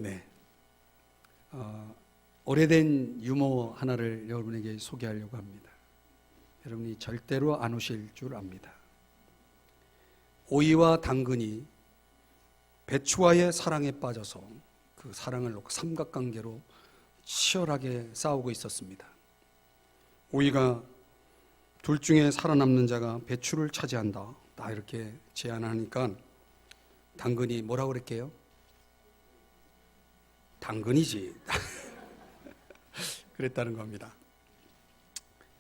네. 오래된 유머 하나를 여러분에게 소개하려고 합니다. 여러분이 절대로 안 오실 줄 압니다. 오이와 당근이 배추와의 사랑에 빠져서 그 사랑을 놓고 삼각관계로 치열하게 싸우고 있었습니다. 오이가 둘 중에 살아남는 자가 배추를 차지한다, 다 이렇게 제안하니까 당근이 뭐라고 그랬게요? 당근이지. 그랬다는 겁니다.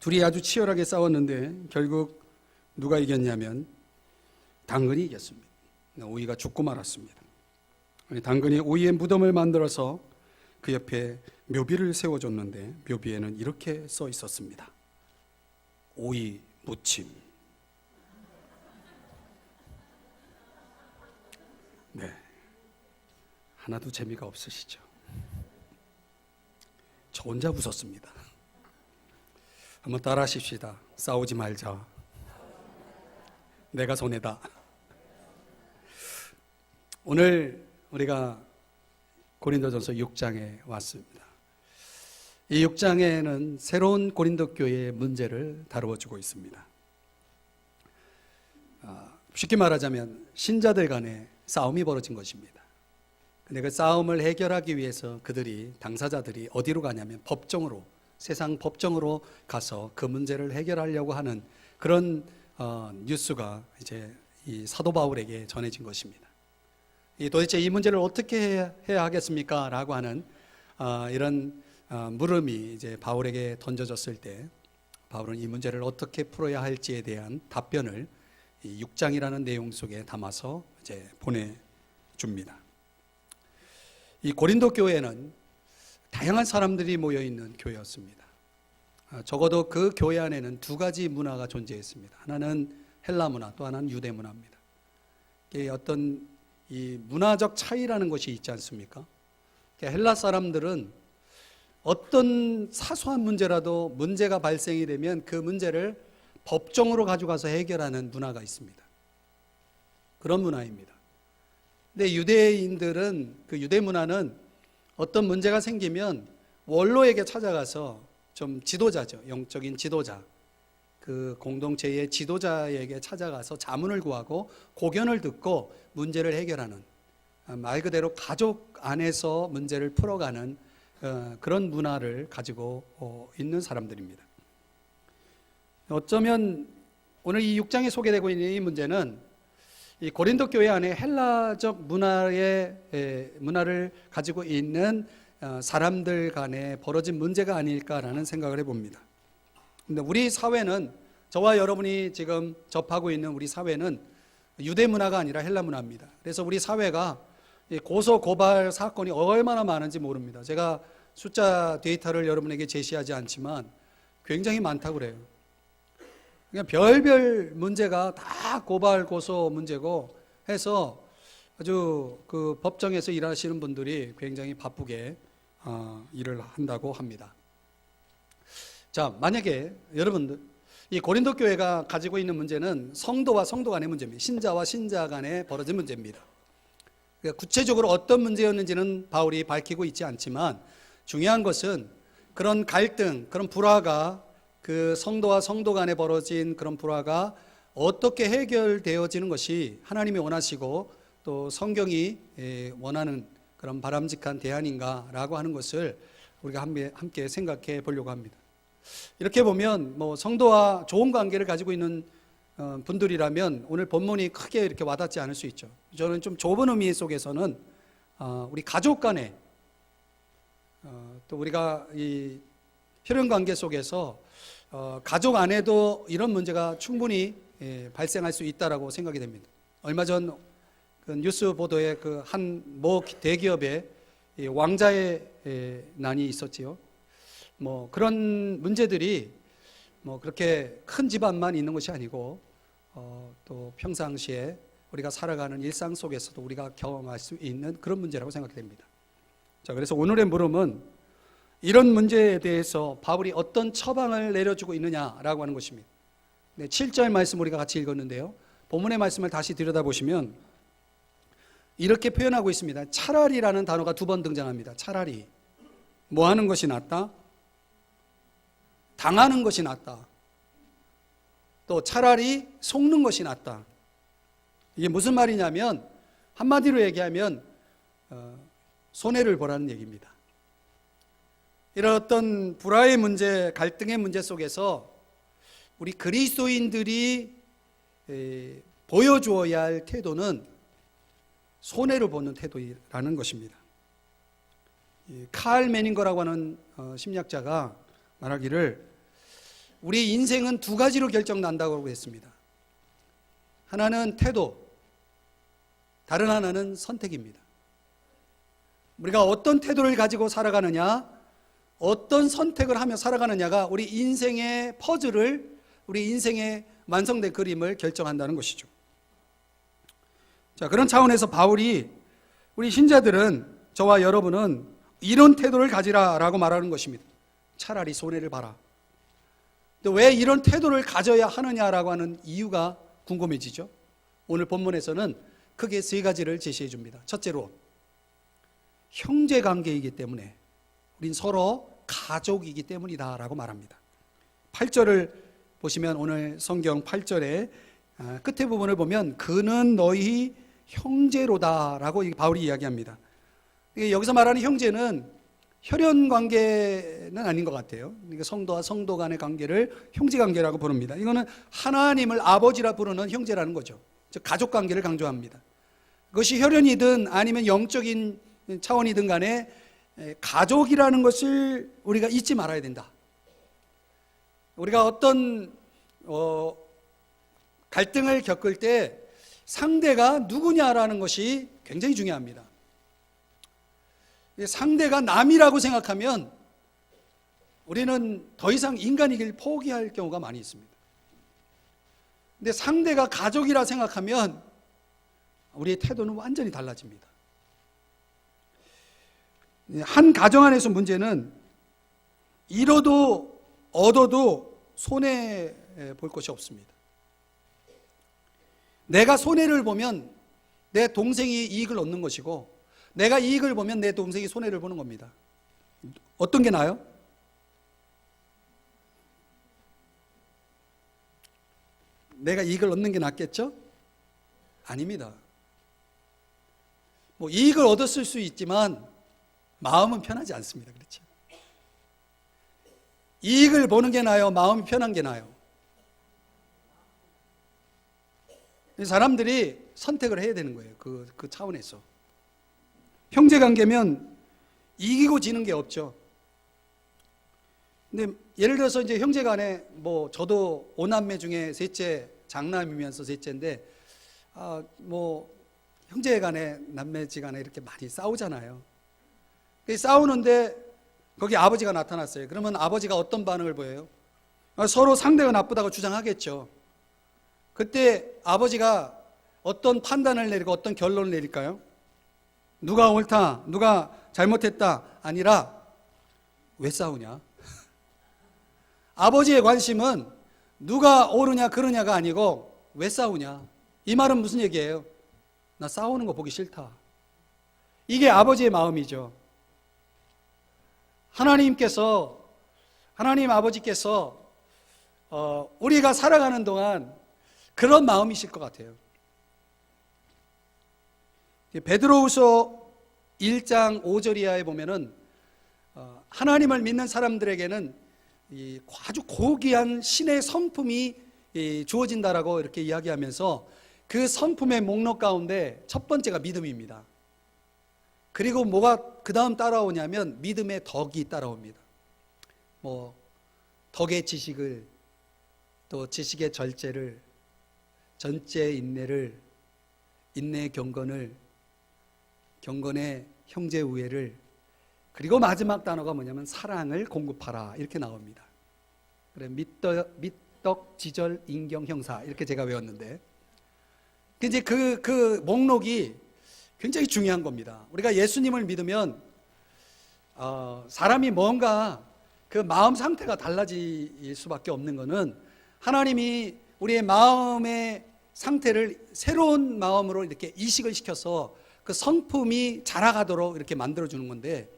둘이 아주 치열하게 싸웠는데 결국 누가 이겼냐면 당근이 이겼습니다. 오이가 죽고 말았습니다. 당근이 오이의 무덤을 만들어서 그 옆에 묘비를 세워줬는데 묘비에는 이렇게 써 있었습니다. 오이 무침. 네, 하나도 재미가 없으시죠? 저 혼자 웃었습니다. 한번 따라 하십시다. 싸우지 말자. 내가 손해다. 오늘 우리가 고린도전서 6장에 왔습니다. 이 6장에는 새로운 고린도 교회의 문제를 다루어주고 있습니다. 쉽게 말하자면 신자들 간에 싸움이 벌어진 것입니다. 근데 그 싸움을 해결하기 위해서 당사자들이 어디로 가냐면 법정으로, 세상 법정으로 가서 그 문제를 해결하려고 하는 그런 뉴스가 이제 이 사도 바울에게 전해진 것입니다. 도대체 이 문제를 어떻게 해야 하겠습니까? 라고 하는 이런 물음이 이제 바울에게 던져졌을 때 바울은 이 문제를 어떻게 풀어야 할지에 대한 답변을 이 6장이라는 내용 속에 담아서 이제 보내줍니다. 이 고린도 교회는 다양한 사람들이 모여 있는 교회였습니다. 적어도 그 교회 안에는 두 가지 문화가 존재했습니다. 하나는 헬라 문화, 또 하나는 유대 문화입니다. 어떤 이 문화적 차이라는 것이 있지 않습니까? 헬라 사람들은 어떤 사소한 문제라도 문제가 발생이 되면 그 문제를 법정으로 가져가서 해결하는 문화가 있습니다. 그런 문화입니다. 근데 유대인들은, 그 유대 문화는 어떤 문제가 생기면 원로에게 찾아가서 좀 지도자죠, 영적인 지도자, 그 공동체의 지도자에게 찾아가서 자문을 구하고 고견을 듣고 문제를 해결하는, 말 그대로 가족 안에서 문제를 풀어가는 그런 문화를 가지고 있는 사람들입니다. 어쩌면 오늘 이 6장에 소개되고 있는 이 문제는 이 고린도 교회 안에 헬라적 문화를 가지고 있는 사람들 간에 벌어진 문제가 아닐까라는 생각을 해봅니다. 근데 우리 사회는, 저와 여러분이 지금 접하고 있는 우리 사회는 유대 문화가 아니라 헬라 문화입니다. 그래서 우리 사회가 고소 고발 사건이 얼마나 많은지 모릅니다. 제가 숫자 데이터를 여러분에게 제시하지 않지만 굉장히 많다고 그래요. 그냥 별별 문제가 다 고발 고소 문제고 해서 아주 그 법정에서 일하시는 분들이 굉장히 바쁘게 일을 한다고 합니다. 자, 만약에 여러분들 이 고린도 교회가 가지고 있는 문제는 성도와 성도 간의 문제입니다. 신자와 신자 간에 벌어진 문제입니다. 그러니까 구체적으로 어떤 문제였는지는 바울이 밝히고 있지 않지만 중요한 것은 그런 갈등, 그런 불화가, 그 성도와 성도 간에 벌어진 그런 불화가 어떻게 해결되어지는 것이 하나님이 원하시고 또 성경이 원하는 그런 바람직한 대안인가라고 하는 것을 우리가 함께 생각해 보려고 합니다. 이렇게 보면 성도와 좋은 관계를 가지고 있는 분들이라면 오늘 본문이 크게 이렇게 와닿지 않을 수 있죠. 저는 좀 좁은 의미 속에서는 우리 가족 간에 또 우리가 이 혈연 관계 속에서 가족 안에도 이런 문제가 충분히 발생할 수 있다라고 생각이 됩니다. 얼마 전 그 뉴스 보도에 그 한 모 대기업에 왕자의 난이 있었지요. 그런 문제들이 그렇게 큰 집안만 있는 것이 아니고 또 평상시에 우리가 살아가는 일상 속에서도 우리가 경험할 수 있는 그런 문제라고 생각됩니다. 자, 그래서 오늘의 물음은 이런 문제에 대해서 바울이 어떤 처방을 내려주고 있느냐라고 하는 것입니다. 7절 말씀 우리가 같이 읽었는데요. 본문의 말씀을 다시 들여다보시면 이렇게 표현하고 있습니다. 차라리라는 단어가 2번 등장합니다. 차라리. 뭐 하는 것이 낫다? 당하는 것이 낫다. 또 차라리 속는 것이 낫다. 이게 무슨 말이냐면 한마디로 얘기하면 손해를 보라는 얘기입니다. 이런 어떤 불화의 문제, 갈등의 문제 속에서 우리 그리스도인들이 보여주어야 할 태도는 손해를 보는 태도라는 것입니다. 칼 메닝거라고 하는 심리학자가 말하기를 우리 인생은 2가지로 결정난다고 했습니다. 하나는 태도, 다른 하나는 선택입니다. 우리가 어떤 태도를 가지고 살아가느냐, 어떤 선택을 하며 살아가느냐가 우리 인생의 퍼즐을, 우리 인생의 완성된 그림을 결정한다는 것이죠. 자, 그런 차원에서 바울이 우리 신자들은, 저와 여러분은 이런 태도를 가지라라고 말하는 것입니다. 차라리 손해를 봐라. 또 왜 이런 태도를 가져야 하느냐라고 하는 이유가 궁금해지죠. 오늘 본문에서는 크게 3가지를 제시해 줍니다. 첫째로, 형제 관계이기 때문에, 우린 서로 가족이기 때문이다라고 말합니다. 8절을 보시면, 오늘 성경 8절의 끝에 부분을 보면 그는 너희 형제로다라고 바울이 이야기합니다. 여기서 말하는 형제는 혈연 관계는 아닌 것 같아요. 성도와 성도 간의 관계를 형제 관계라고 부릅니다. 이거는 하나님을 아버지라 부르는 형제라는 거죠. 즉 가족 관계를 강조합니다. 그것이 혈연이든 아니면 영적인 차원이든 간에 가족이라는 것을 우리가 잊지 말아야 된다. 우리가 어떤 갈등을 겪을 때 상대가 누구냐라는 것이 굉장히 중요합니다. 상대가 남이라고 생각하면 우리는 더 이상 인간이길 포기할 경우가 많이 있습니다. 근데 상대가 가족이라 생각하면 우리의 태도는 완전히 달라집니다. 한 가정 안에서 문제는 잃어도 얻어도 손해 볼 것이 없습니다. 내가 손해를 보면 내 동생이 이익을 얻는 것이고, 내가 이익을 보면 내 동생이 손해를 보는 겁니다. 어떤 게 나아요? 내가 이익을 얻는 게 낫겠죠? 아닙니다. 뭐 이익을 얻었을 수 있지만 마음은 편하지 않습니다. 그렇죠? 이익을 보는 게 나아요? 마음이 편한 게 나아요? 사람들이 선택을 해야 되는 거예요. 그 차원에서. 형제관계면 이기고 지는 게 없죠. 근데 예를 들어서 이제 형제간에, 뭐 저도 5남매 중에 셋째, 장남이면서 셋째인데, 뭐 형제간에, 남매지간에 이렇게 많이 싸우잖아요. 싸우는데 거기 아버지가 나타났어요. 그러면 아버지가 어떤 반응을 보여요? 서로 상대가 나쁘다고 주장하겠죠. 그때 아버지가 어떤 판단을 내리고 어떤 결론을 내릴까요? 누가 옳다, 누가 잘못했다 아니라 왜 싸우냐? 아버지의 관심은 누가 옳으냐 그르냐가 아니고 왜 싸우냐? 이 말은 무슨 얘기예요? 나 싸우는 거 보기 싫다. 이게 아버지의 마음이죠. 하나님 아버지께서 우리가 살아가는 동안 그런 마음이실 것 같아요. 베드로후서 1장 5절 이하에 보면은 하나님을 믿는 사람들에게는 아주 고귀한 신의 성품이 주어진다라고 이렇게 이야기하면서 그 성품의 목록 가운데 첫 번째가 믿음입니다. 그리고 뭐가 그 다음 따라오냐면 믿음의 덕이 따라옵니다. 뭐 덕의 지식을, 또 지식의 절제를, 전제의 인내를, 인내의 경건을, 경건의 형제 우애를, 그리고 마지막 단어가 뭐냐면 사랑을 공급하라 이렇게 나옵니다. 그래, 밑덕, 지절, 인경, 형사 이렇게 제가 외웠는데, 이제 그 목록이 굉장히 중요한 겁니다. 우리가 예수님을 믿으면 사람이 뭔가 그 마음 상태가 달라질 수밖에 없는 것은 하나님이 우리의 마음의 상태를 새로운 마음으로 이렇게 이식을 시켜서 그 성품이 자라가도록 이렇게 만들어주는 건데,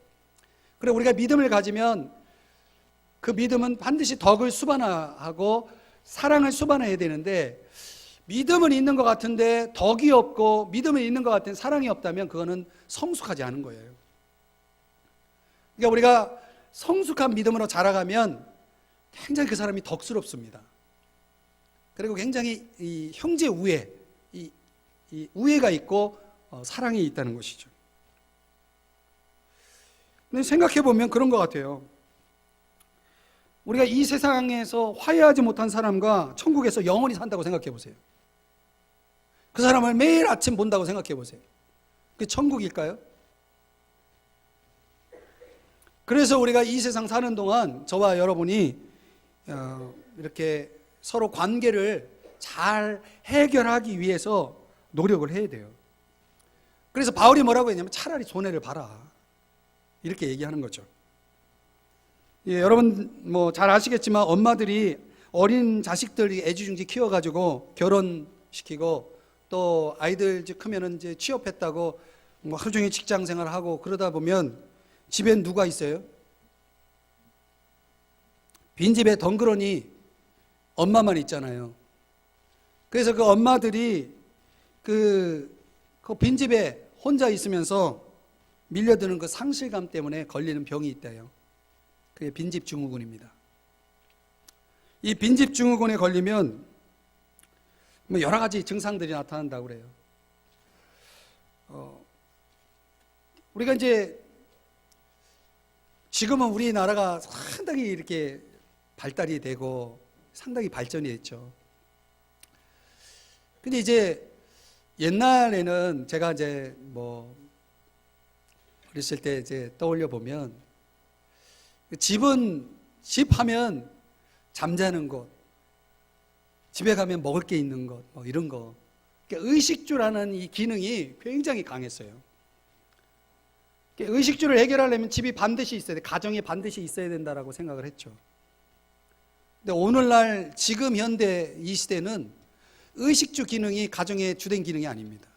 그래 우리가 믿음을 가지면 그 믿음은 반드시 덕을 수반하고 사랑을 수반해야 되는데, 믿음은 있는 것 같은데 덕이 없고 믿음은 있는 것 같은데 사랑이 없다면 그거는 성숙하지 않은 거예요. 그러니까 우리가 성숙한 믿음으로 자라가면 굉장히 그 사람이 덕스럽습니다. 그리고 굉장히 이 형제 우애, 이 우애가 있고 사랑이 있다는 것이죠. 근데 생각해 보면 그런 것 같아요. 우리가 이 세상에서 화해하지 못한 사람과 천국에서 영원히 산다고 생각해 보세요. 그 사람을 매일 아침 본다고 생각해 보세요. 그게 천국일까요? 그래서 우리가 이 세상 사는 동안 저와 여러분이 이렇게 서로 관계를 잘 해결하기 위해서 노력을 해야 돼요. 그래서 바울이 뭐라고 했냐면 차라리 손해를 봐라, 이렇게 얘기하는 거죠. 예, 여러분 뭐 잘 아시겠지만 엄마들이 어린 자식들이 애지중지 키워가지고 결혼시키고 또 아이들 이제 크면은 이제 취업했다고 뭐 하루 종일 직장 생활을 하고 그러다 보면 집엔 누가 있어요? 빈집에 덩그러니 엄마만 있잖아요. 그래서 그 엄마들이 그 빈집에 혼자 있으면서 밀려드는 그 상실감 때문에 걸리는 병이 있대요. 그게 빈집 증후군입니다. 이 빈집 증후군에 걸리면 뭐 여러 가지 증상들이 나타난다고 그래요. 우리가 이제 지금은 우리나라가 상당히 이렇게 발달이 되고 상당히 발전이 됐죠. 근데 이제 옛날에는 제가 이제 뭐 어렸을 때 이제 떠올려 보면 집은 집 하면 잠자는 곳, 집에 가면 먹을 게 있는 것, 뭐 이런 거. 그러니까 의식주라는 이 기능이 굉장히 강했어요. 그러니까 의식주를 해결하려면 집이 반드시 있어야 돼, 가정이 반드시 있어야 된다라고 생각을 했죠. 근데 오늘날 지금 현대 이 시대는 의식주 기능이 가정의 주된 기능이 아닙니다.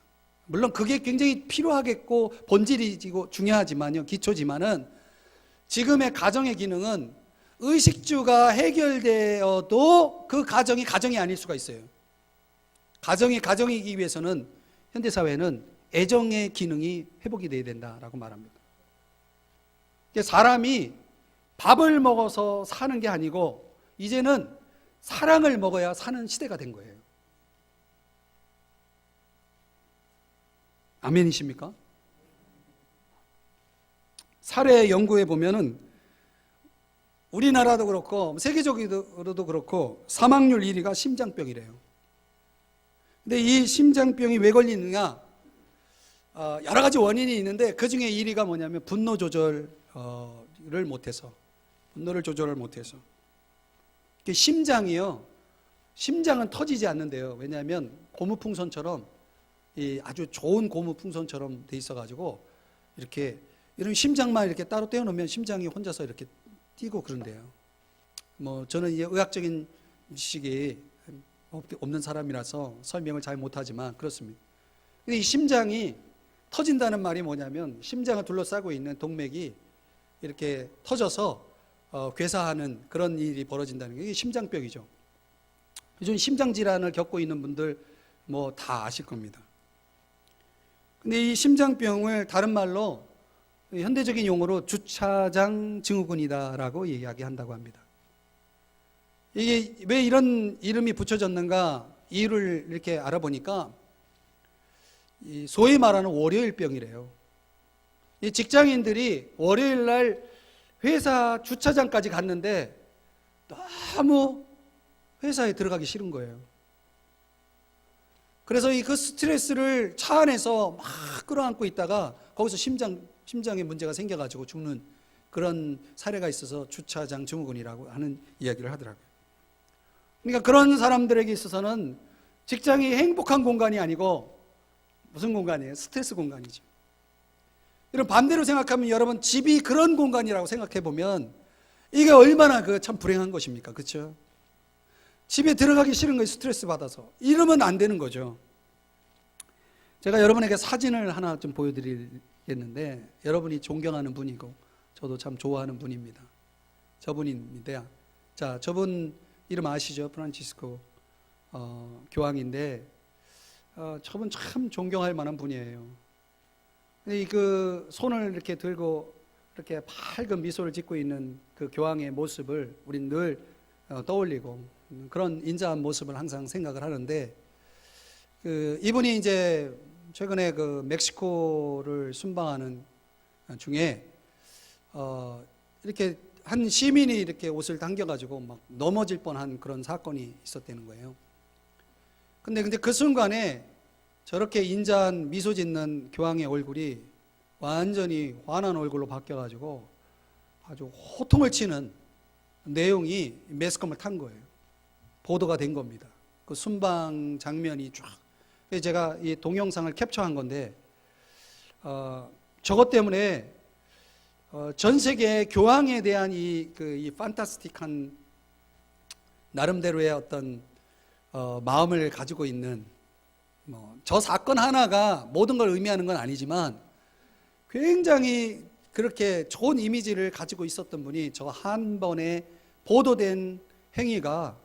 물론 그게 굉장히 필요하겠고 본질이고 중요하지만요, 기초지만은 지금의 가정의 기능은 의식주가 해결되어도 그 가정이 가정이 아닐 수가 있어요. 가정이 가정이기 위해서는 현대사회는 애정의 기능이 회복이 돼야 된다라고 말합니다. 사람이 밥을 먹어서 사는 게 아니고 이제는 사랑을 먹어야 사는 시대가 된 거예요. 아멘이십니까? 사례 연구해 보면은 우리나라도 그렇고 세계적으로도 그렇고 사망률 1위가 심장병이래요. 근데 이 심장병이 왜 걸리느냐? 여러 가지 원인이 있는데 그 중에 1위가 뭐냐면 분노 조절을 못해서, 분노를 조절을 못해서. 심장이요, 심장은 터지지 않는데요. 왜냐하면 고무풍선처럼 아주 좋은 고무풍선처럼 돼 있어가지고 이렇게 이런 심장만 이렇게 따로 떼어놓으면 심장이 혼자서 이렇게 뛰고 그런데요. 뭐 저는 이제 의학적인 지식이 없는 사람이라서 설명을 잘 못하지만 그렇습니다. 근데 이 심장이 터진다는 말이 뭐냐면 심장을 둘러싸고 있는 동맥이 이렇게 터져서 괴사하는 그런 일이 벌어진다는 게 이게 심장병이죠. 요즘 심장 질환을 겪고 있는 분들 뭐 다 아실 겁니다. 근데 이 심장병을 다른 말로 현대적인 용어로 주차장 증후군이다라고 이야기한다고 합니다. 이게 왜 이런 이름이 붙여졌는가 이유를 이렇게 알아보니까 소위 말하는 월요일병이래요. 이 직장인들이 월요일 날 회사 주차장까지 갔는데 너무 회사에 들어가기 싫은 거예요. 그래서 그 스트레스를 차 안에서 막 끌어안고 있다가 거기서 심장에 문제가 생겨가지고 죽는 그런 사례가 있어서 주차장 증후군이라고 하는 이야기를 하더라고요. 그러니까 그런 사람들에게 있어서는 직장이 행복한 공간이 아니고 무슨 공간이에요? 스트레스 공간이죠. 이런 반대로 생각하면 여러분 집이 그런 공간이라고 생각해 보면 이게 얼마나 참 불행한 것입니까? 그렇죠? 집에 들어가기 싫은 거예요. 스트레스 받아서. 이러면 안 되는 거죠. 제가 여러분에게 사진을 하나 좀 보여드리겠는데, 여러분이 존경하는 분이고 저도 참 좋아하는 분입니다. 저분입니다. 자, 저분 이름 아시죠? 프란치스코 교황인데, 저분 참 존경할 만한 분이에요. 그 손을 이렇게 들고 이렇게 밝은 미소를 짓고 있는 그 교황의 모습을 우린 늘 떠올리고, 그런 인자한 모습을 항상 생각을 하는데, 이분이 이제 최근에 그 멕시코를 순방하는 중에 이렇게 한 시민이 이렇게 옷을 당겨가지고 막 넘어질 뻔한 그런 사건이 있었다는 거예요. 근데 그 순간에 저렇게 인자한 미소 짓는 교황의 얼굴이 완전히 환한 얼굴로 바뀌어가지고 아주 호통을 치는 내용이 매스컴을 탄 거예요. 보도가 된 겁니다. 그 순방 장면이 쫙. 제가 이 동영상을 캡처한 건데, 저것 때문에 전 세계 교황에 대한 이 판타스틱한 나름대로의 어떤 마음을 가지고 있는, 저 사건 하나가 모든 걸 의미하는 건 아니지만 굉장히 그렇게 좋은 이미지를 가지고 있었던 분이 저 한 번에 보도된 행위가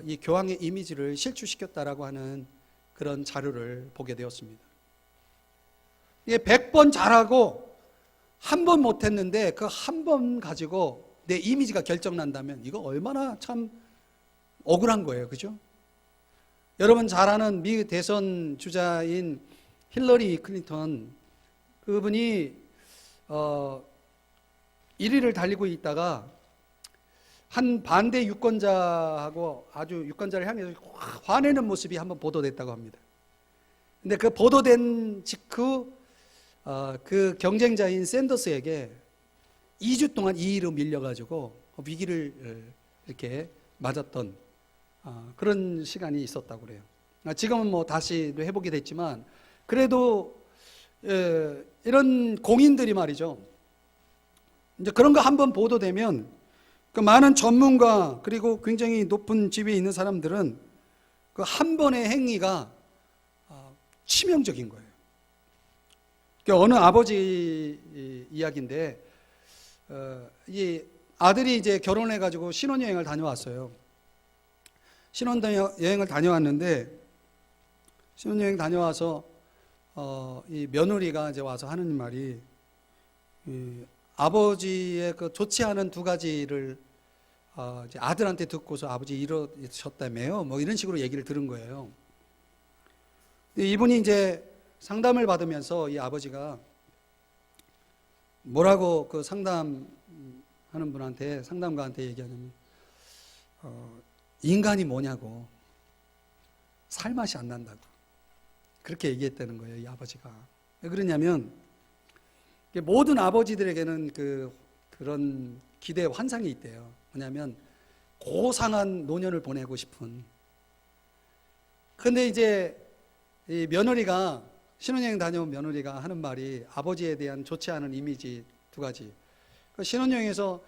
이 교황의 이미지를 실추시켰다라고 하는 그런 자료를 보게 되었습니다. 이게 100번 잘하고 한 번 못했는데 그 한 번 가지고 내 이미지가 결정난다면 이거 얼마나 참 억울한 거예요. 그죠? 여러분 잘 아는 미 대선 주자인 힐러리 클린턴, 그분이 1위를 달리고 있다가 한 반대 유권자하고 아주 유권자를 향해서 화내는 모습이 한번 보도됐다고 합니다. 근데 그 보도된 직후 그 경쟁자인 샌더스에게 2주 동안 2위로 밀려가지고 위기를 이렇게 맞았던 그런 시간이 있었다고 그래요. 지금은 뭐 다시 회복이 됐지만, 그래도 이런 공인들이 말이죠, 이제 그런 거 한번 보도되면 그 많은 전문가 그리고 굉장히 높은 지위에 있는 사람들은 그 한 번의 행위가 치명적인 거예요. 어느 아버지 이야기인데, 이 아들이 이제 결혼해가지고 신혼여행을 다녀왔어요. 신혼여행을 다녀왔는데, 신혼여행 다녀와서 이 며느리가 이제 와서 하는 말이, 아버지의 그 좋지 않은 두 가지를 이제 아들한테 듣고서 아버지 이러셨다며요. 뭐 이런 식으로 얘기를 들은 거예요. 이분이 이제 상담을 받으면서 이 아버지가 뭐라고 그 상담하는 분한테, 상담가한테 얘기하냐면, 인간이 뭐냐고, 살맛이 안 난다고 그렇게 얘기했다는 거예요. 이 아버지가. 왜 그러냐면, 모든 아버지들에게는 그런 기대, 환상이 있대요. 뭐냐면 고상한 노년을 보내고 싶은. 근데 이제 이 며느리가, 신혼여행 다녀온 며느리가 하는 말이 아버지에 대한 좋지 않은 이미지 두 가지. 신혼여행에서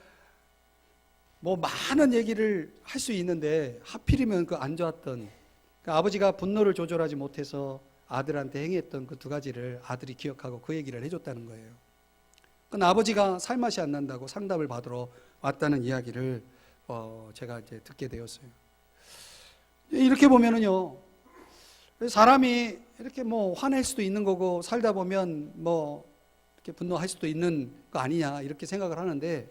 뭐 많은 얘기를 할 수 있는데 하필이면 그 안 좋았던, 아버지가 분노를 조절하지 못해서 아들한테 행했던 그 두 가지를 아들이 기억하고 그 얘기를 해줬다는 거예요. 아버지가 살맛이 안 난다고 상담을 받으러 왔다는 이야기를 제가 이제 듣게 되었어요. 이렇게 보면은요, 사람이 이렇게 뭐 화낼 수도 있는 거고, 살다 보면 뭐 이렇게 분노할 수도 있는 거 아니냐 이렇게 생각을 하는데,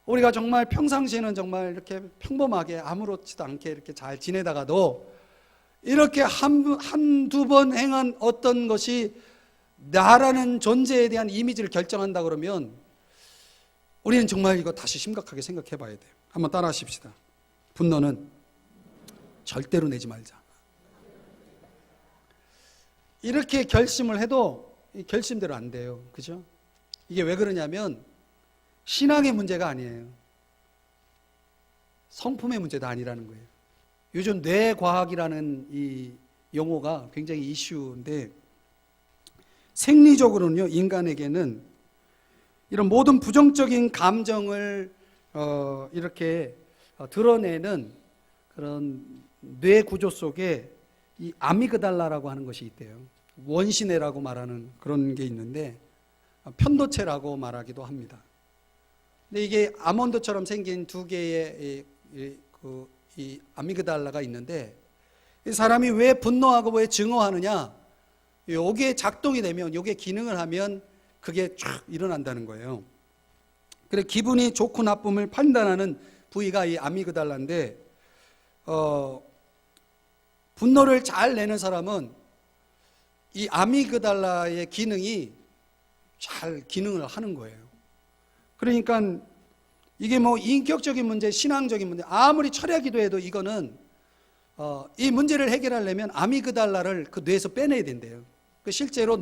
우리가 정말 평상시에는 정말 이렇게 평범하게 아무렇지도 않게 이렇게 잘 지내다가도 이렇게 한두 번 행한 어떤 것이 나라는 존재에 대한 이미지를 결정한다 그러면 우리는 정말 이거 다시 심각하게 생각해 봐야 돼요. 한번 따라 하십시다. 분노는 절대로 내지 말자. 이렇게 결심을 해도 이 결심대로 안 돼요. 그죠? 이게 왜 그러냐면 신앙의 문제가 아니에요. 성품의 문제도 아니라는 거예요. 요즘 뇌과학이라는 이 용어가 굉장히 이슈인데, 생리적으로는요, 인간에게는 이런 모든 부정적인 감정을 이렇게 드러내는 그런 뇌 구조 속에 이 아미그달라라고 하는 것이 있대요. 원시뇌라고 말하는 그런 게 있는데 편도체라고 말하기도 합니다. 근데 이게 아몬드처럼 생긴 두 개의 이 아미그달라가 있는데 이 사람이 왜 분노하고 왜 증오하느냐, 요게 작동이 되면, 요게 기능을 하면 그게 쫙 일어난다는 거예요. 그래 기분이 좋고 나쁨을 판단하는 부위가 이 아미그달라인데 분노를 잘 내는 사람은 이 아미그달라의 기능이 잘 기능을 하는 거예요. 그러니까 이게 뭐 인격적인 문제, 신앙적인 문제, 아무리 철야 기도해도 이거는 이 문제를 해결하려면 아미그달라를 그 뇌에서 빼내야 된대요. 실제로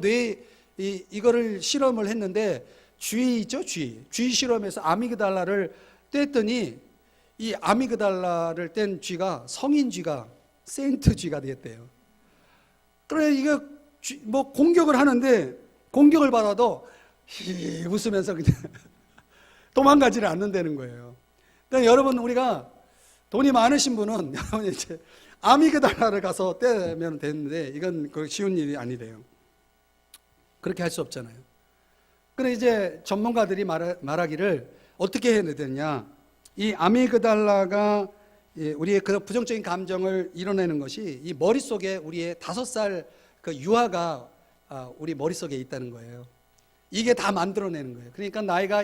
이거를 실험을 했는데 쥐 있죠, 쥐 실험에서 아미그달라를 뗐더니 이 아미그달라를 뗀 쥐가 성인 쥐가 세인트 쥐가 되었대요. 그래 이거 뭐 공격을 하는데 공격을 받아도 웃으면서 그냥 도망가지를 않는다는 거예요. 그러니까 여러분, 우리가 돈이 많으신 분은 여러분 이제 아미그달라를 가서 떼면 되는데 이건 쉬운 일이 아니래요. 그렇게 할 수 없잖아요. 그래 이제 전문가들이 말하기를 어떻게 해야 되느냐, 이 아미그달라가 우리의 그 부정적인 감정을 이뤄내는 것이 이 머릿속에 우리의 5살 그 유아가 우리 머릿속에 있다는 거예요. 이게 다 만들어내는 거예요. 그러니까 나이가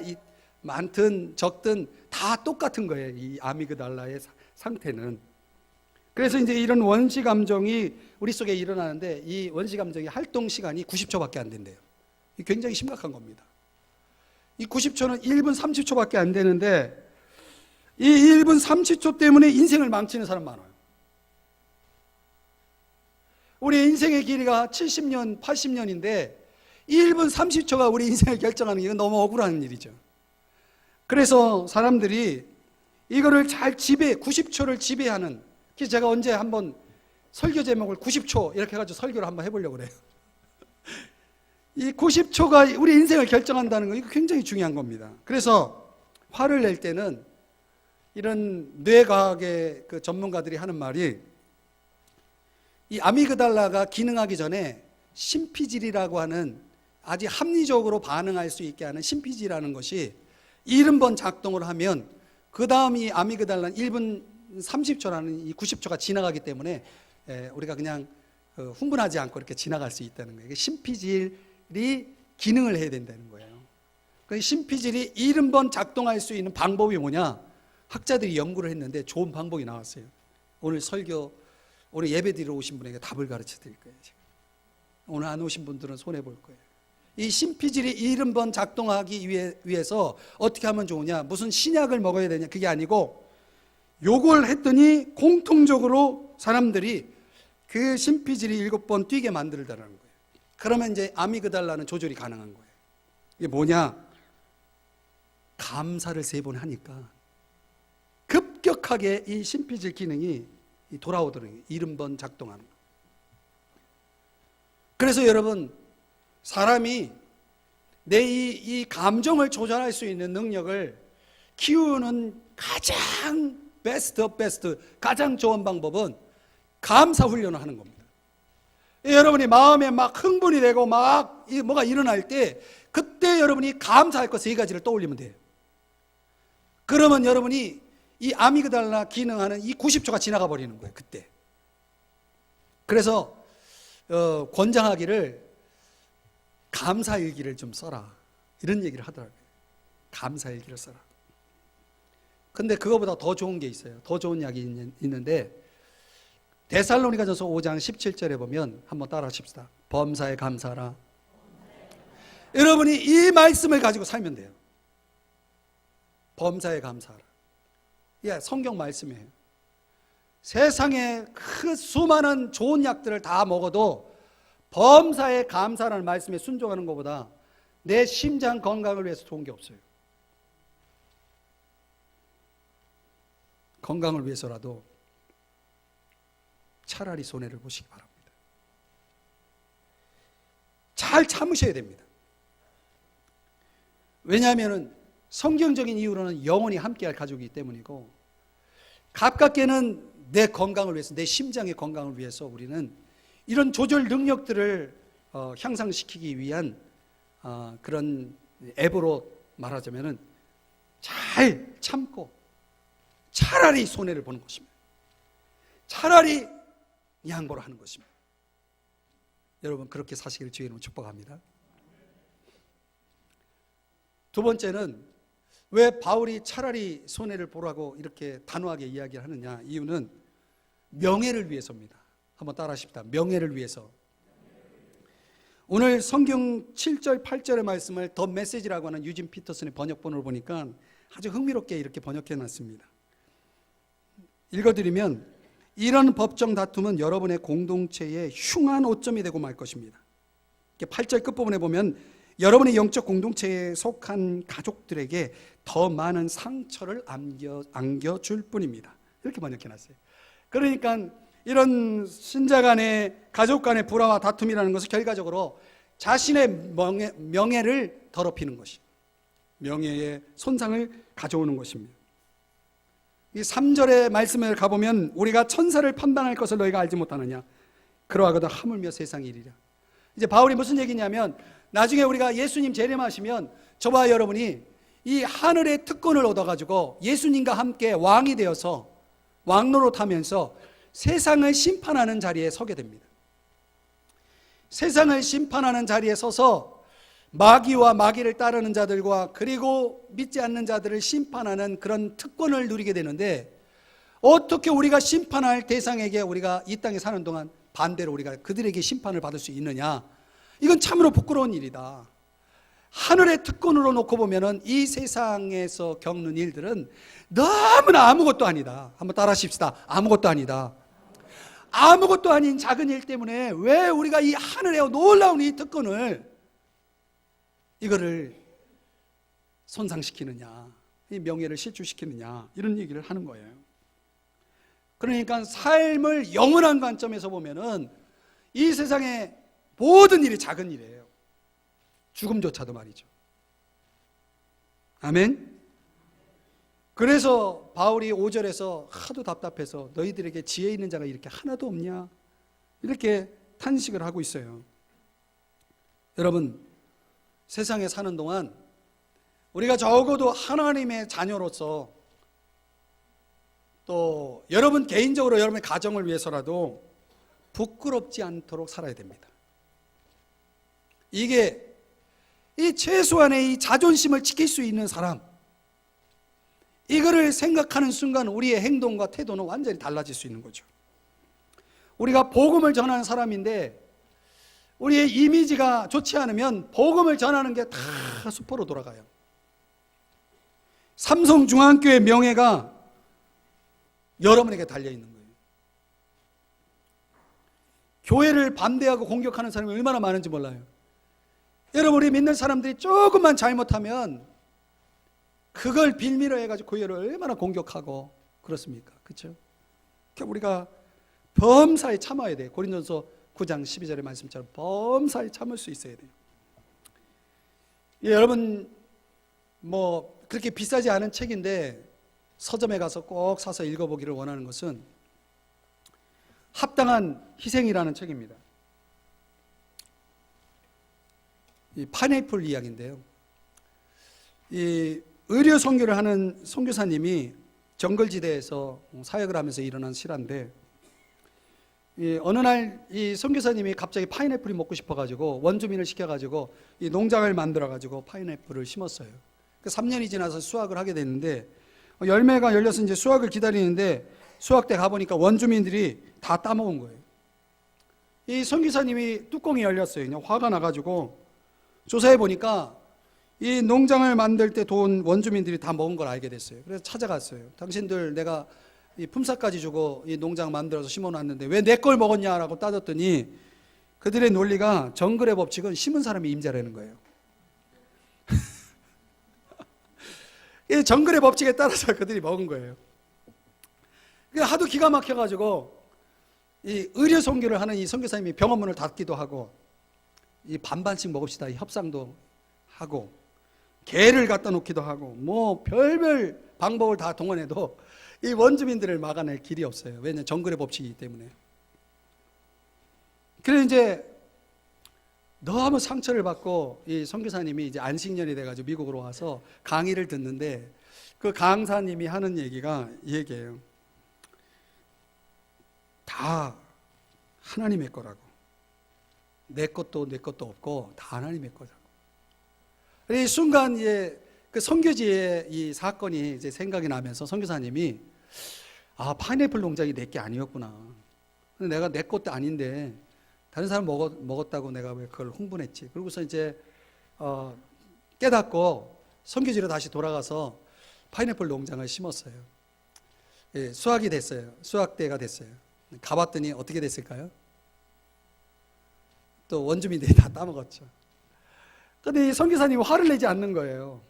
많든 적든 다 똑같은 거예요, 이 아미그달라의 상태는. 그래서 이제 이런 원시 감정이 우리 속에 일어나는데 이 원시 감정의 활동 시간이 90초밖에 안 된대요. 굉장히 심각한 겁니다. 이 90초는 1분 30초밖에 안 되는데 이 1분 30초 때문에 인생을 망치는 사람 많아요. 우리 인생의 길이가 70년, 80년인데 1분 30초가 우리 인생을 결정하는 게 너무 억울한 일이죠. 그래서 사람들이 이거를 잘 90초를 지배하는, 그래서 제가 언제 한번 설교 제목을 90초 이렇게 해가지고 설교를 한번 해보려고 그래요. 이 90초가 우리 인생을 결정한다는 거, 이거 굉장히 중요한 겁니다. 그래서 화를 낼 때는 이런 뇌과학의 그 전문가들이 하는 말이, 이 아미그달라가 기능하기 전에 심피질이라고 하는 아주 합리적으로 반응할 수 있게 하는 심피질이라는 것이 70번 작동을 하면 그 다음 이 아미그달라는 1분 30초라는 이 90초가 지나가기 때문에 우리가 그냥 흥분하지 않고 이렇게 지나갈 수 있다는 거예요. 심피질이 기능을 해야 된다는 거예요. 그 심피질이 70번 작동할 수 있는 방법이 뭐냐? 학자들이 연구를 했는데 좋은 방법이 나왔어요. 오늘 오늘 예배 드리러 오신 분에게 답을 가르쳐 드릴 거예요. 오늘 안 오신 분들은 손해 볼 거예요. 이 심피질이 70번 작동하기 위해서 어떻게 하면 좋으냐? 무슨 신약을 먹어야 되냐? 그게 아니고 요걸 했더니 공통적으로 사람들이 그 심피질이 7번 뛰게 만들다라는 거예요. 그러면 이제 아미그달라는 조절이 가능한 거예요. 이게 뭐냐? 감사를 3번 하니까 급격하게 이 심피질 기능이 돌아오더라고요. 70번 작동하는 거. 그래서 여러분, 사람이 내 이 감정을 조절할 수 있는 능력을 키우는 가장 베스트, 가장 좋은 방법은 감사 훈련을 하는 겁니다. 여러분이 마음에 막 흥분이 되고 막 뭐가 일어날 때 그때 여러분이 감사할 것 3가지를 떠올리면 돼요. 그러면 여러분이 이 아미그달라 기능하는 이 90초가 지나가 버리는 거예요, 그때. 그래서 권장하기를 감사일기를 좀 써라, 이런 얘기를 하더라고요. 감사일기를 써라. 근데 그거보다 더 좋은 게 있어요. 더 좋은 약이 있는데 데살로니가전서 5장 17절에 보면 한번 따라 하십시다. 범사에 감사하라. 여러분이 이 말씀을 가지고 살면 돼요. 범사에 감사하라. 예, 성경 말씀이에요. 세상에 그 수많은 좋은 약들을 다 먹어도 범사에 감사라는 말씀에 순종하는 것보다 내 심장 건강을 위해서 좋은 게 없어요. 건강을 위해서라도 차라리 손해를 보시기 바랍니다. 잘 참으셔야 됩니다. 왜냐하면 성경적인 이유로는 영원히 함께할 가족이기 때문이고, 가깝게는 내 건강을 위해서, 내 심장의 건강을 위해서 우리는 이런 조절 능력들을 향상시키기 위한 그런 앱으로 말하자면은 잘 참고 차라리 손해를 보는 것입니다. 차라리 양보를 하는 것입니다. 여러분 그렇게 사시길 주의 이름으로 축복합니다. 두 번째는 왜 바울이 차라리 손해를 보라고 이렇게 단호하게 이야기를 하느냐. 이유는 명예를 위해서입니다. 한번 따라 하십시다. 명예를 위해서. 오늘 성경 7절 8절의 말씀을 더 메시지라고 하는 유진 피터슨의 번역본을 보니까 아주 흥미롭게 이렇게 번역해 놨습니다. 읽어드리면, 이런 법정 다툼은 여러분의 공동체의 흉한 오점이 되고 말 것입니다. 8절 끝부분에 보면 여러분의 영적 공동체에 속한 가족들에게 더 많은 상처를 안겨줄 뿐입니다. 이렇게 번역해 놨어요. 그러니까 이런 신자 간의 가족 간의 불화와 다툼이라는 것은 결과적으로 자신의 명예를 더럽히는 것이, 명예의 손상을 가져오는 것입니다. 이 3절의 말씀을 가보면 우리가 천사를 판단할 것을 너희가 알지 못하느냐, 그러하거든 하물며 세상의 일이라. 이제 바울이 무슨 얘기냐면, 나중에 우리가 예수님 재림하시면 저와 여러분이 이 하늘의 특권을 얻어가지고 예수님과 함께 왕이 되어서 왕노릇하면서 세상을 심판하는 자리에 서게 됩니다. 세상을 심판하는 자리에 서서 마귀와 마귀를 따르는 자들과 그리고 믿지 않는 자들을 심판하는 그런 특권을 누리게 되는데, 어떻게 우리가 심판할 대상에게 우리가 이 땅에 사는 동안 반대로 우리가 그들에게 심판을 받을 수 있느냐? 이건 참으로 부끄러운 일이다. 하늘의 특권으로 놓고 보면은 이 세상에서 겪는 일들은 너무나 아무것도 아니다. 한번 따라 하십시다. 아무것도 아니다. 아무것도 아닌 작은 일 때문에 왜 우리가 이 하늘의 놀라운 이 특권을 이거를 손상시키느냐, 이 명예를 실추시키느냐, 이런 얘기를 하는 거예요. 그러니까 삶을 영원한 관점에서 보면은 이 세상의 모든 일이 작은 일이에요. 죽음조차도 말이죠. 아멘. 그래서 바울이 5절에서 하도 답답해서 너희들에게 지혜 있는 자가 이렇게 하나도 없냐, 이렇게 탄식을 하고 있어요. 여러분, 세상에 사는 동안 우리가 적어도 하나님의 자녀로서, 또 여러분 개인적으로 여러분의 가정을 위해서라도 부끄럽지 않도록 살아야 됩니다. 이게 이 최소한의 이 자존심을 지킬 수 있는 사람, 이거를 생각하는 순간 우리의 행동과 태도는 완전히 달라질 수 있는 거죠. 우리가 복음을 전하는 사람인데 우리의 이미지가 좋지 않으면 복음을 전하는 게 다 수포로 돌아가요. 삼성중앙교회 명예가 여러분에게 달려있는 거예요. 교회를 반대하고 공격하는 사람이 얼마나 많은지 몰라요. 여러분, 우리 믿는 사람들이 조금만 잘못하면 그걸 빌미로 해가지고 교회를 얼마나 공격하고 그렇습니까? 그렇죠? 우리가 범사에 참아야 돼요. 고린도서 9장 12절의 말씀처럼 범사에 참을 수 있어야 돼요. 예, 여러분, 뭐 그렇게 비싸지 않은 책인데 서점에 가서 꼭 사서 읽어보기를 원하는 것은 합당한 희생이라는 책입니다. 이 파인애플 이야기인데요. 이 의료 선교를 하는 선교사님이 정글지대에서 사역을 하면서 일어난 실화인데, 어느 날 이 선교사님이 갑자기 파인애플이 먹고 싶어가지고 원주민을 시켜가지고 이 농장을 만들어가지고 파인애플을 심었어요. 3년이 지나서 수확을 하게 됐는데, 열매가 열려서 이제 수확을 기다리는데 수확대 가보니까 원주민들이 다 따먹은 거예요. 이 선교사님이 뚜껑이 열렸어요. 그냥 화가 나가지고 조사해 보니까 이 농장을 만들 때 도온 원주민들이 다 먹은 걸 알게 됐어요. 그래서 찾아갔어요. 당신들 내가 이 품삯까지 주고 이 농장 만들어서 심어놨는데 왜 내 걸 먹었냐라고 따졌더니 그들의 논리가 정글의 법칙은 심은 사람이 임자라는 거예요. 이 정글의 법칙에 따라서 그들이 먹은 거예요. 하도 기가 막혀가지고 이 의료 선교를 하는 이 선교사님이 병원문을 닫기도 하고, 이 반반씩 먹읍시다 이 협상도 하고, 개를 갖다 놓기도 하고, 뭐 별별 방법을 다 동원해도 이 원주민들을 막아낼 길이 없어요. 왜냐하면 정글의 법칙이기 때문에. 그래 이제 너무 상처를 받고 이 선교사님이 이제 안식년이 돼가지고 미국으로 와서 강의를 듣는데 그 강사님이 하는 얘기가 이 얘기예요. 다 하나님의 거라고. 내 것도 없고 다 하나님의 거라고. 이 순간 이제 그 선교지의 이 사건이 이제 생각이 나면서 선교사님이 파인애플 농장이 내 게 아니었구나. 내가 내 것도 아닌데 다른 사람 먹었다고 내가 왜 그걸 흥분했지. 그러고서 이제 깨닫고 선교지로 다시 돌아가서 파인애플 농장을 심었어요. 예, 수확이 됐어요. 수확대가 됐어요. 가봤더니 어떻게 됐을까요? 또 원주민들이 다 따먹었죠. 근데 이 선교사님이 화를 내지 않는 거예요.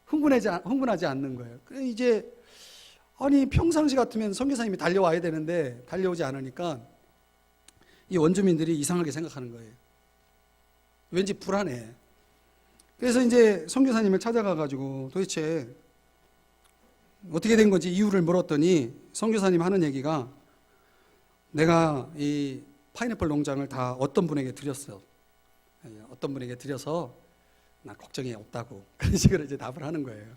흥분하지 않는 거예요. 이제 평상시 같으면 선교사님이 달려와야 되는데 달려오지 않으니까 이 원주민들이 이상하게 생각하는 거예요. 왠지 불안해. 그래서 이제 선교사님을 찾아가가지고 도대체 어떻게 된 건지 이유를 물었더니 선교사님 하는 얘기가 내가 이 파인애플 농장을 다 어떤 분에게 드렸어. 어떤 분에게 드려서 나 걱정이 없다고. 그런 식으로 이제 답을 하는 거예요.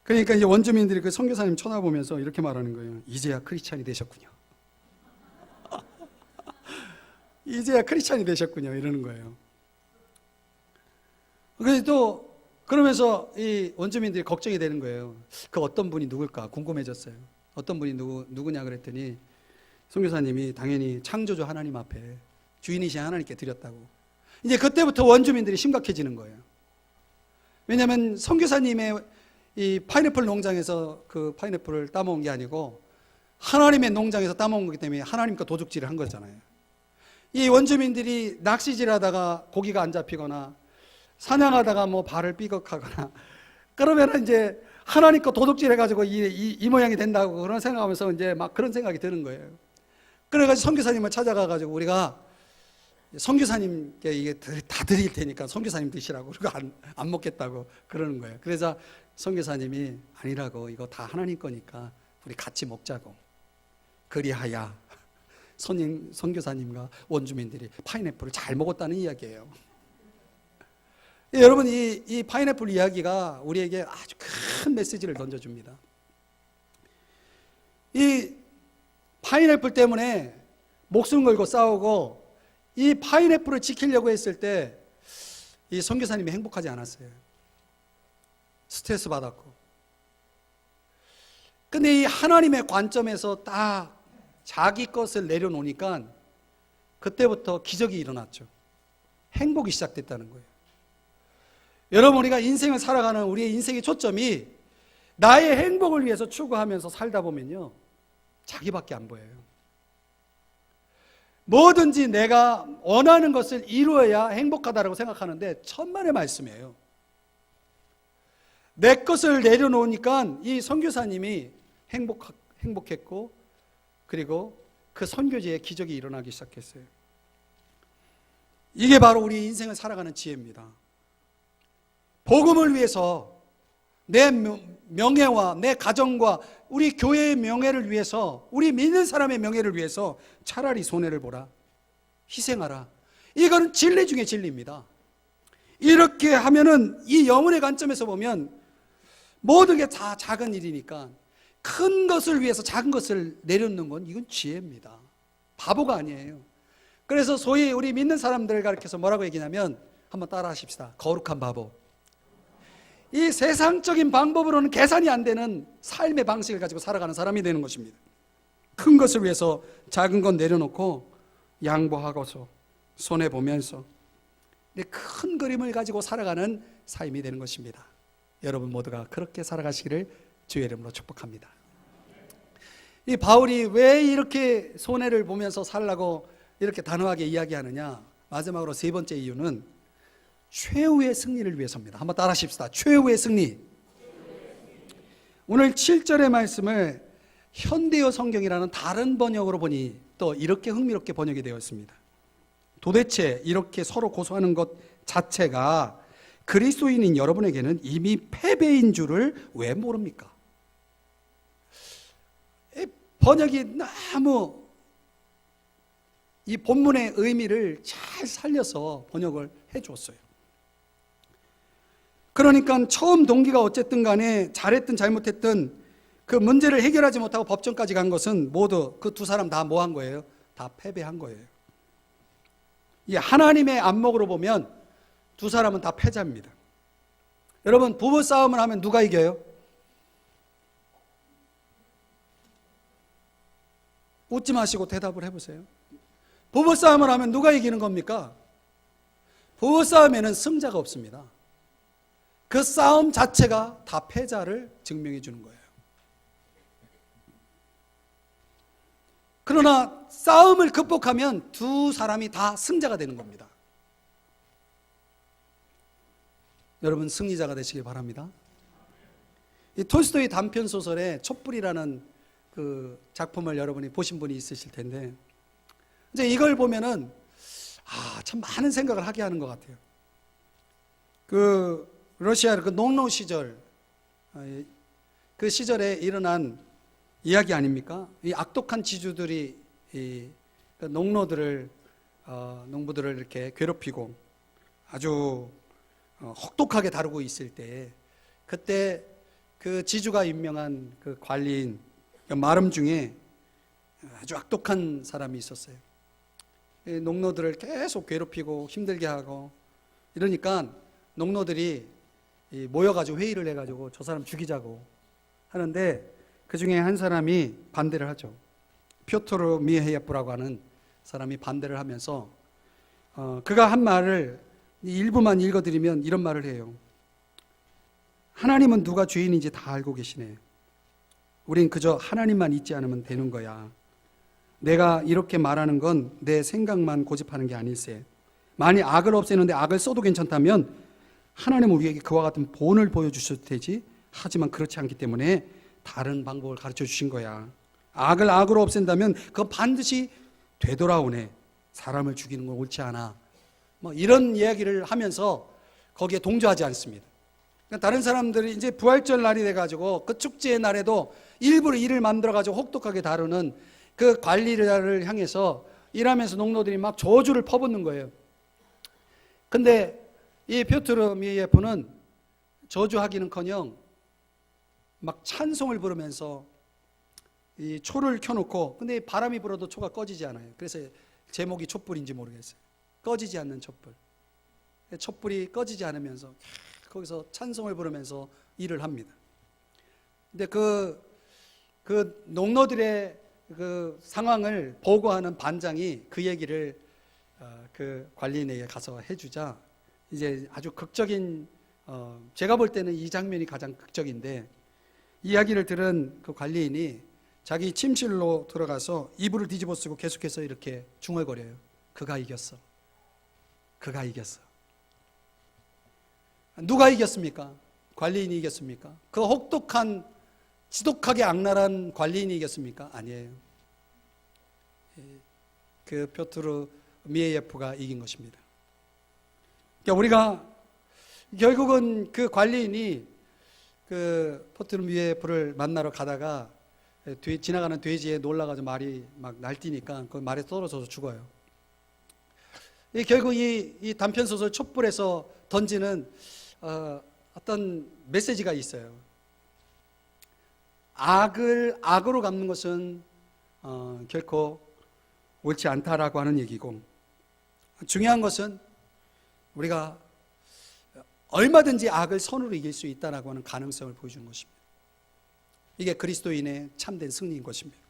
그러니까 이제 원주민들이 그 선교사님 쳐다보면서 이렇게 말하는 거예요. 이제야 크리스찬이 되셨군요. 이제야 크리스찬이 되셨군요. 이러는 거예요. 그래서 또 그러면서 이 원주민들이 걱정이 되는 거예요. 그 어떤 분이 누굴까 궁금해졌어요. 어떤 분이 누구냐 그랬더니 선교사님이 당연히 창조주 하나님 앞에 주인이신 하나님께 드렸다고. 이제 그때부터 원주민들이 심각해지는 거예요. 왜냐하면 선교사님의 이 파인애플 농장에서 그 파인애플을 따먹은 게 아니고 하나님의 농장에서 따먹은 거기 때문에 하나님과 도둑질을 한 거잖아요. 이 원주민들이 낚시질 하다가 고기가 안 잡히거나 사냥하다가 뭐 발을 삐걱하거나 그러면 이제 하나님과 도둑질 해가지고 이 모양이 된다고 그런 생각하면서 이제 막 그런 생각이 드는 거예요. 그래가지고 선교사님을 찾아가가지고 우리가 선교사님께 이게 다 드릴 테니까 선교사님 드시라고 그리고 안 먹겠다고 그러는 거예요. 그래서 선교사님이 아니라고 이거 다 하나님 거니까 우리 같이 먹자고. 그리하여 선교사님과 원주민들이 파인애플을 잘 먹었다는 이야기예요. 여러분 이 파인애플 이야기가 우리에게 아주 큰 메시지를 던져줍니다. 이 파인애플 때문에 목숨 걸고 싸우고 이 파인애플을 지키려고 했을 때 이 선교사님이 행복하지 않았어요. 스트레스 받았고. 근데 이 하나님의 관점에서 딱 자기 것을 내려놓으니까 그때부터 기적이 일어났죠. 행복이 시작됐다는 거예요. 여러분 우리가 인생을 살아가는 우리의 인생의 초점이 나의 행복을 위해서 추구하면서 살다 보면요 자기밖에 안 보여요. 뭐든지 내가 원하는 것을 이루어야 행복하다고 생각하는데 천만의 말씀이에요. 내 것을 내려놓으니까 이 선교사님이 행복했고 그리고 그 선교지에 기적이 일어나기 시작했어요. 이게 바로 우리 인생을 살아가는 지혜입니다. 복음을 위해서 내 명예와 내 가정과 우리 교회의 명예를 위해서 우리 믿는 사람의 명예를 위해서 차라리 손해를 보라. 희생하라. 이건 진리 중에 진리입니다. 이렇게 하면은 이 영혼의 관점에서 보면 모든 게 다 작은 일이니까 큰 것을 위해서 작은 것을 내려놓는 건 이건 지혜입니다. 바보가 아니에요. 그래서 소위 우리 믿는 사람들을 가르쳐서 뭐라고 얘기냐면 한번 따라 하십시다. 거룩한 바보. 이 세상적인 방법으로는 계산이 안 되는 삶의 방식을 가지고 살아가는 사람이 되는 것입니다. 큰 것을 위해서 작은 건 내려놓고 양보하고서 손해보면서 큰 그림을 가지고 살아가는 삶이 되는 것입니다. 여러분 모두가 그렇게 살아가시기를 주의 이름으로 축복합니다. 이 바울이 왜 이렇게 손해를 보면서 살라고 이렇게 단호하게 이야기하느냐? 마지막으로 세 번째 이유는 최후의 승리를 위해서입니다. 한번 따라 하십시다. 최후의 승리. 오늘 7절의 말씀을 현대어 성경이라는 다른 번역으로 보니 또 이렇게 흥미롭게 번역이 되어 있습니다. 도대체 이렇게 서로 고소하는 것 자체가 그리스도인인 여러분에게는 이미 패배인 줄을 왜 모릅니까? 번역이 너무 이 본문의 의미를 잘 살려서 번역을 해 주었어요. 그러니까 처음 동기가 어쨌든 간에 잘했든 잘못했든 그 문제를 해결하지 못하고 법정까지 간 것은 모두 그 두 사람 다 뭐 한 거예요? 다 패배한 거예요. 이 하나님의 안목으로 보면 두 사람은 다 패자입니다. 여러분, 부부 싸움을 하면 누가 이겨요? 웃지 마시고 대답을 해보세요. 부부 싸움을 하면 누가 이기는 겁니까? 부부 싸움에는 승자가 없습니다. 그 싸움 자체가 다 패자를 증명해 주는 거예요. 그러나 싸움을 극복하면 두 사람이 다 승자가 되는 겁니다. 여러분, 승리자가 되시길 바랍니다. 이 톨스토이 단편 소설의 촛불이라는 그 작품을 여러분이 보신 분이 있으실 텐데, 이제 이걸 보면은 참 많은 생각을 하게 하는 것 같아요. 그 러시아 그 농노 시절, 그 시절에 일어난 이야기 아닙니까? 이 악독한 지주들이 그 농노들을 농부들을 이렇게 괴롭히고 아주 혹독하게 다루고 있을 때, 그때 그 지주가 임명한 그 관리인 마름 중에 아주 악독한 사람이 있었어요. 농노들을 계속 괴롭히고 힘들게 하고 이러니까 농노들이 모여가지고 회의를 해가지고 저 사람 죽이자고 하는데, 그 중에 한 사람이 반대를 하죠. 표토르 미헤예프라고 하는 사람이 반대를 하면서 그가 한 말을 일부만 읽어드리면 이런 말을 해요. 하나님은 누가 죄인인지 다 알고 계시네. 우린 그저 하나님만 잊지 않으면 되는 거야. 내가 이렇게 말하는 건 내 생각만 고집하는 게 아닐세. 만일 악을 없애는데 악을 써도 괜찮다면 하나님은 우리에게 그와 같은 본을 보여주실 테지. 하지만 그렇지 않기 때문에 다른 방법을 가르쳐 주신 거야. 악을 악으로 없앤다면 그건 반드시 되돌아오네. 사람을 죽이는 건 옳지 않아. 뭐 이런 이야기를 하면서 거기에 동조하지 않습니다. 그러니까 다른 사람들이 이제 부활절 날이 돼가지고 그 축제의 날에도 일부러 일을 만들어가지고 혹독하게 다루는 그 관리자를 향해서 일하면서 농노들이 막 저주를 퍼붓는 거예요. 근데 이 표트르 미예프는 저주하기는커녕 막 찬송을 부르면서 이 초를 켜놓고, 근데 바람이 불어도 초가 꺼지지 않아요. 그래서 제목이 촛불인지 모르겠어요. 꺼지지 않는 촛불. 촛불이 꺼지지 않으면서 거기서 찬송을 부르면서 일을 합니다. 근데 그 농노들의 그 상황을 보고하는 반장이 그 얘기를 그 관리인에게 가서 해주자, 이제 아주 극적인, 제가 볼 때는 이 장면이 가장 극적인데, 이야기를 들은 그 관리인이 자기 침실로 들어가서 이불을 뒤집어 쓰고 계속해서 이렇게 중얼거려요. 그가 이겼어. 그가 이겼어. 누가 이겼습니까? 관리인이 이겼습니까? 그 혹독한 지독하게 악랄한 관리인이 이겼습니까? 아니에요. 그 표트르 미예예프가 이긴 것입니다. 그러니까 우리가 결국은 그 관리인이 그 표트르 미예예프를 만나러 가다가 지나가는 돼지에 놀라가지고 말이 막 날뛰니까 그 말에 떨어져서 죽어요. 결국 이 단편 소설 촛불에서 던지는 어떤 메시지가 있어요. 악을 악으로 갚는 것은 결코 옳지 않다라고 하는 얘기고, 중요한 것은 우리가 얼마든지 악을 선으로 이길 수 있다라고 하는 가능성을 보여주는 것입니다. 이게 그리스도인의 참된 승리인 것입니다.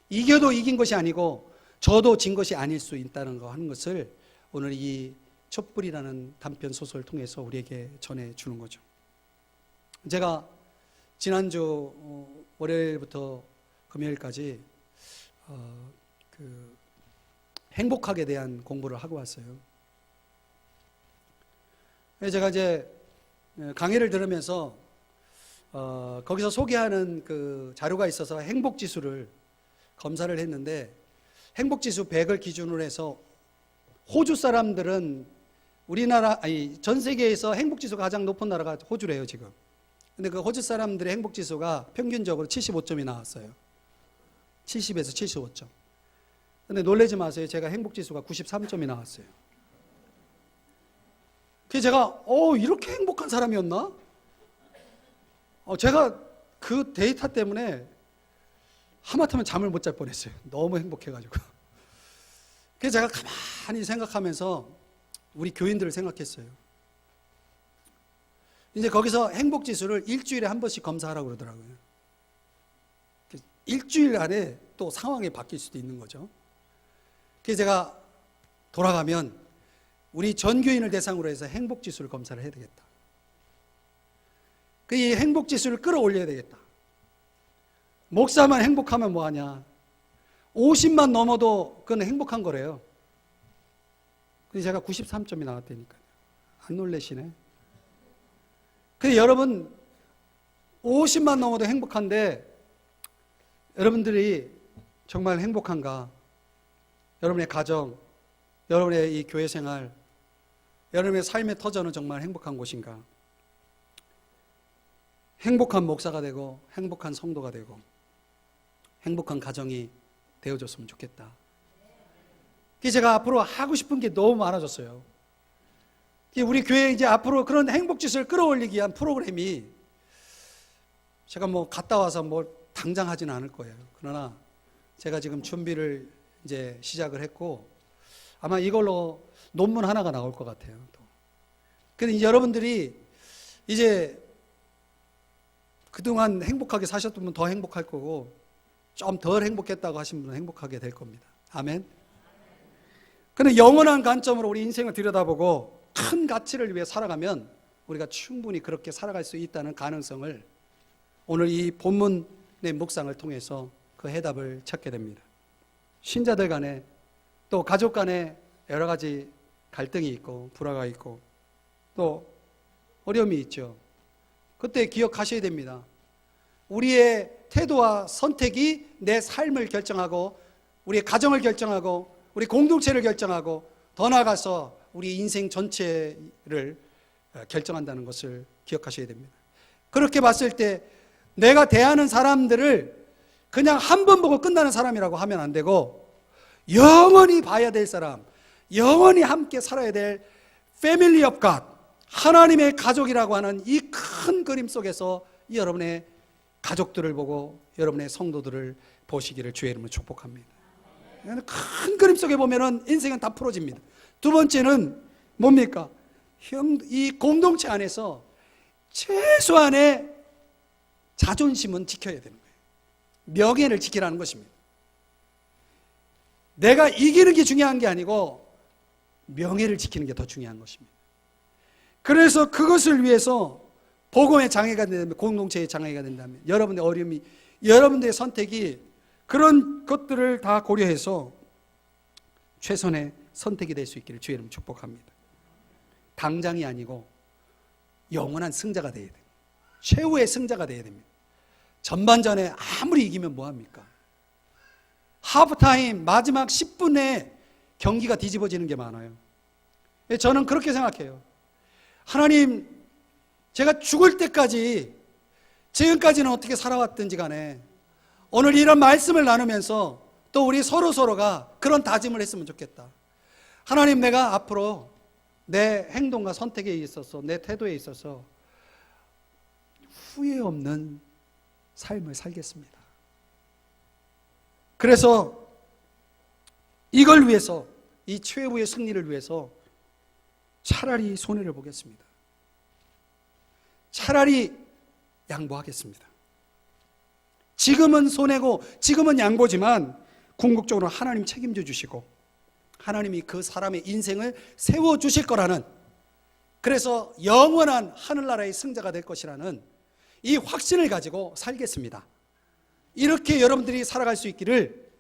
이겨도 이긴 것이 아니고 저도 진 것이 아닐 수 있다는 거 하는 것을 오늘 이 촛불이라는 단편 소설을 통해서 우리에게 전해주는 거죠. 제가 지난주 월요일부터 금요일까지 그 행복학에 대한 공부를 하고 왔어요. 제가 이제 강의를 들으면서 거기서 소개하는 그 자료가 있어서 행복지수를 검사를 했는데, 행복지수 100을 기준으로 해서 호주 사람들은 전 세계에서 행복지수가 가장 높은 나라가 호주래요, 지금. 근데 그 호주 사람들의 행복지수가 평균적으로 75점이 나왔어요. 70에서 75점. 근데 놀라지 마세요. 제가 행복지수가 93점이 나왔어요. 그래서 제가 이렇게 행복한 사람이었나? 제가 그 데이터 때문에 하마터면 잠을 못 잘 뻔했어요. 너무 행복해가지고. 그래서 제가 가만히 생각하면서 우리 교인들을 생각했어요. 이제 거기서 행복지수를 일주일에 한 번씩 검사하라고 그러더라고요. 일주일 안에 또 상황이 바뀔 수도 있는 거죠. 그래서 제가 돌아가면 우리 전 교인을 대상으로 해서 행복지수를 검사를 해야 되겠다. 이 행복지수를 끌어올려야 되겠다. 목사만 행복하면 뭐하냐. 50만 넘어도 그건 행복한 거래요. 그래서 제가 93점이 나왔다니까요. 안 놀라시네. 근데 여러분 50만 넘어도 행복한데 여러분들이 정말 행복한가? 여러분의 가정, 여러분의 이 교회 생활, 여러분의 삶의 터전은 정말 행복한 곳인가? 행복한 목사가 되고 행복한 성도가 되고 행복한 가정이 되어줬으면 좋겠다. 그래서 제가 앞으로 하고 싶은 게 너무 많아졌어요. 우리 교회에 이제 앞으로 그런 행복지수를 끌어올리기 위한 프로그램이 제가 뭐 갔다 와서 뭐 당장 하지는 않을 거예요. 그러나 제가 지금 준비를 이제 시작을 했고 아마 이걸로 논문 하나가 나올 것 같아요. 근데 여러분들이 이제 그동안 행복하게 사셨던 분 더 행복할 거고 좀 덜 행복했다고 하신 분은 행복하게 될 겁니다. 아멘. 근데 영원한 관점으로 우리 인생을 들여다보고 큰 가치를 위해 살아가면 우리가 충분히 그렇게 살아갈 수 있다는 가능성을 오늘 이 본문의 묵상을 통해서 그 해답을 찾게 됩니다. 신자들 간에 또 가족 간에 여러 가지 갈등이 있고 불화가 있고 또 어려움이 있죠. 그때 기억하셔야 됩니다. 우리의 태도와 선택이 내 삶을 결정하고 우리의 가정을 결정하고 우리 공동체를 결정하고 더 나아가서 우리 인생 전체를 결정한다는 것을 기억하셔야 됩니다. 그렇게 봤을 때 내가 대하는 사람들을 그냥 한 번 보고 끝나는 사람이라고 하면 안 되고 영원히 봐야 될 사람, 영원히 함께 살아야 될 패밀리 오브 갓, 하나님의 가족이라고 하는 이 큰 그림 속에서 여러분의 가족들을 보고 여러분의 성도들을 보시기를 주의 이름으로 축복합니다. 큰 그림 속에 보면은 인생은 다 풀어집니다. 두 번째는 뭡니까? 이 공동체 안에서 최소한의 자존심은 지켜야 되는 거예요. 명예를 지키라는 것입니다. 내가 이기는 게 중요한 게 아니고 명예를 지키는 게 더 중요한 것입니다. 그래서 그것을 위해서 복음의 장애가 된다면, 공동체의 장애가 된다면, 여러분의 어려움이, 여러분들의 선택이 그런 것들을 다 고려해서 최선의 선택이 될 수 있기를 주의 이름으로 축복합니다. 당장이 아니고 영원한 승자가 되어야 됩니다. 최후의 승자가 되어야 됩니다. 전반전에 아무리 이기면 뭐합니까? 하프타임 마지막 10분에 경기가 뒤집어지는 게 많아요. 저는 그렇게 생각해요. 하나님, 제가 죽을 때까지 지금까지는 어떻게 살아왔든지 간에 오늘 이런 말씀을 나누면서 또 우리 서로가 그런 다짐을 했으면 좋겠다. 하나님, 내가 앞으로 내 행동과 선택에 있어서 내 태도에 있어서 후회 없는 삶을 살겠습니다. 그래서 이걸 위해서, 이 최후의 승리를 위해서 차라리 손해를 보겠습니다. 차라리 양보하겠습니다. 지금은 손해고 지금은 양보지만 궁극적으로 하나님 책임져 주시고 하나님이 그 사람의 인생을 세워주실 거라는, 그래서 영원한 하늘나라의 승자가 될 것이라는 이 확신을 가지고 살겠습니다. 이렇게 여러분들이 살아갈 수 있기를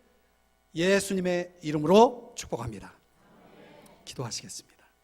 예수님의 이름으로 축복합니다. 기도하시겠습니다.